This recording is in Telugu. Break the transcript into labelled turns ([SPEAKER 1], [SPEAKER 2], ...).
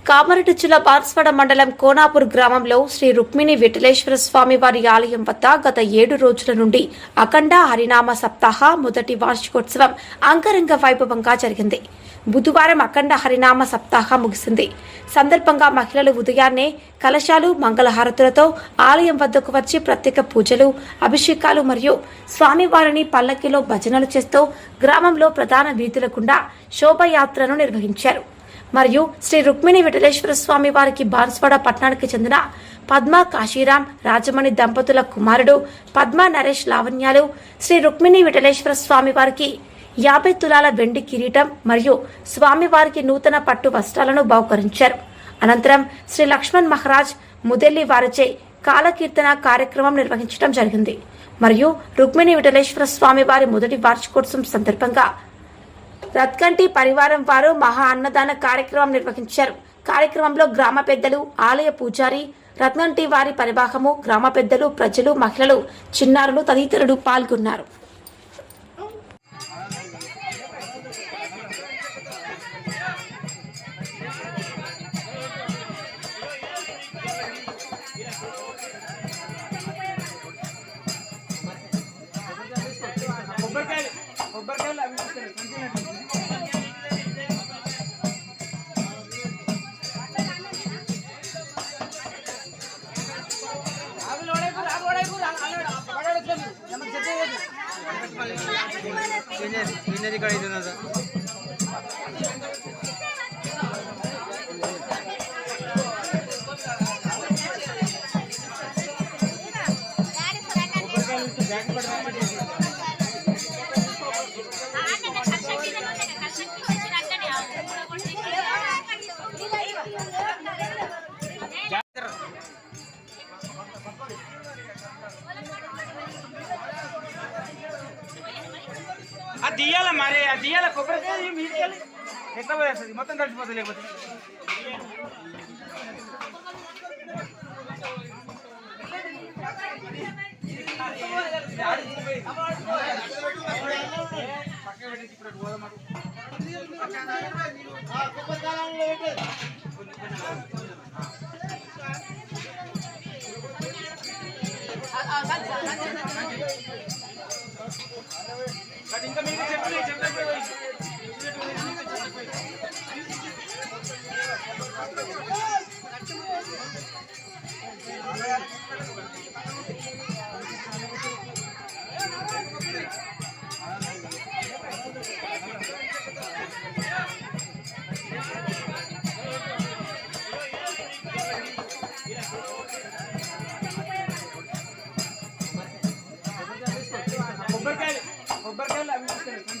[SPEAKER 1] కామారెడ్డి జిల్లా బాన్స్వాడ మండలం కోనాపూర్ గ్రామంలో శ్రీ రుక్మిణి విఠలేశ్వర స్వామి వారి ఆలయం వద్ద గత 7 రోజుల నుండి అఖండ హరినామ సప్తాహ మొదటి వార్షికోత్సవం అంగరంగ వైభవంగా జరిగింది. బుధవారం అఖండ హరినామ సప్తాహ ముగిసింది. సందర్భంగా మహిళలు ఉదయాన్నే కలశాలు మంగళహారతులతో ఆలయం వద్దకు వచ్చి ప్రత్యేక పూజలు, అభిషేకాలు మరియు స్వామివారిని పల్లకిలో భజనలు చేస్తూ గ్రామంలో ప్రధాన వీధుల గుండా శోభయాత్రను నిర్వహించారు. మరియు శ్రీ రుక్మిణి విఠలేశ్వర స్వామి వారికి బాన్స్వాడ పట్టణానికి చెందిన పద్మ కాశీరాం రాజమణి దంపతుల కుమారుడు పద్మ నరేష్ లావణ్యాలు శ్రీ రుక్మిణి విఠలేశ్వర స్వామి వారికి 50 తులాల వెండి కిరీటం మరియు స్వామివారికి నూతన పట్టు వస్త్రాలను బహుకరించారు. అనంతరం శ్రీ లక్ష్మణ్ మహారాజ్ ముదెల్లి వారిచే కాలకీర్తన కార్యక్రమం నిర్వహించడం జరిగింది. మరియు రుక్మిణి విఠలేశ్వర స్వామి వారి మొదటి వార్షికోత్సవం సందర్భంగా రత్కంటి పరివారం వారు మహా అన్నదాన కార్యక్రమం నిర్వహించారు. కార్యక్రమంలో గ్రామ పెద్దలు, ఆలయ పూజారి, రత్నంటి వారి పరివాహము, గ్రామ పెద్దలు, ప్రజలు, మహిళలు, చిన్నారులు తదితరులు పాల్గొన్నారు.
[SPEAKER 2] दियाला मारे दियाला కొబ్బరికాయ మీదికెళ్ళి ఎట్లా పోయేస్తుంది మొత్తం కలిసిపోతుంది లేకపోతే పక్క పెట్టి ఇప్పుడు పోదాం ఇంకా మీకు చెప్పలేదు కొబ్బరికాయలు అవి కొబ్బరికాయలు